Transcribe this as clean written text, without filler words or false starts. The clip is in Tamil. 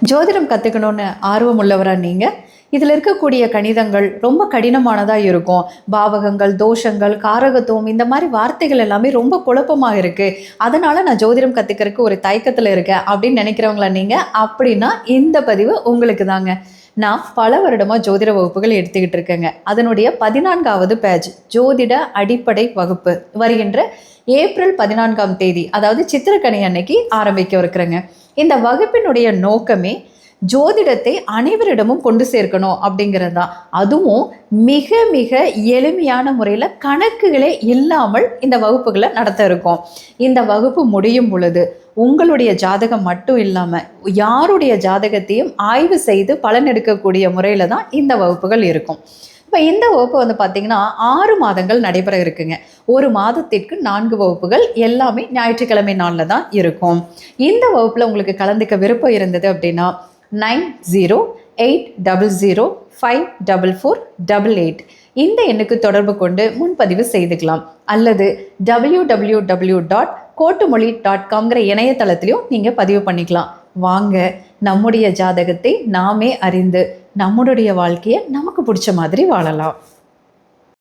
ஜோதிடம் கற்றுக்கணுன்னு ஆர்வம் உள்ளவரா நீங்கள்? இதில் இருக்கக்கூடிய கணிதங்கள் ரொம்ப கடினமானதாக இருக்கும். பாவகங்கள், தோஷங்கள், காரகத்துவம் இந்த மாதிரி வார்த்தைகள் எல்லாமே ரொம்ப குழப்பமாக இருக்குது. அதனால் நான் ஜோதிடம் கற்றுக்கிறதுக்கு ஒரு தயக்கத்தில் இருக்கேன் அப்படின்னு நினைக்கிறவங்களா நீங்கள்? அப்படின்னா இந்த பதிவு உங்களுக்கு தாங்க. நான் பல வருடமாக ஜோதிட வகுப்புகள் எடுத்துக்கிட்டு இருக்கேங்க. அதனுடைய 14வது பேட்ச் ஜோதிட அடிப்படை வகுப்பு வருகின்ற ஏப்ரல் 14ஆம் தேதி, அதாவது சித்திரக்கனி அன்னைக்கு ஆரம்பிக்க இருக்கிறேங்க. இந்த வகுப்பினுடைய நோக்கமே ஜோதிடத்தை அனைவரிடமும் கொண்டு சேர்க்கணும் அப்படிங்கிறது தான். அதுவும் மிக மிக எளிமையான முறையில் கணக்குகளே இல்லாமல் இந்த வகுப்புகளை நடத்த இருக்கோம். இந்த வகுப்பு முடியும் பொழுது உங்களுடைய ஜாதகம் மட்டும் இல்லாமல் யாருடைய ஜாதகத்தையும் ஆய்வு செய்து பலன் எடுக்கக்கூடிய முறையில் தான் இந்த வகுப்புகள் இருக்கும். இப்போ இந்த வகுப்பு வந்து பார்த்திங்கன்னா 6 மாதங்கள் நடைபெற இருக்குங்க. ஒரு மாதத்திற்கு 4 வகுப்புகள், எல்லாமே ஞாயிற்றுக்கிழமை நாளில் தான் இருக்கும். இந்த வகுப்பில் உங்களுக்கு கலந்துக்க விருப்பம் இருந்தது அப்படின்னா 9080054488 இந்த எண்ணுக்கு தொடர்பு கொண்டு முன்பதிவு செய்துக்கலாம். அல்லது www.kotumoli.com இணையதளத்திலையும் நீங்கள் பதிவு பண்ணிக்கலாம். வாங்க, நம்முடைய ஜாதகத்தை நாமே அறிந்து நம்முடைய வாழ்க்கையை நமக்கு பிடிச்ச மாதிரி வாழலாம்.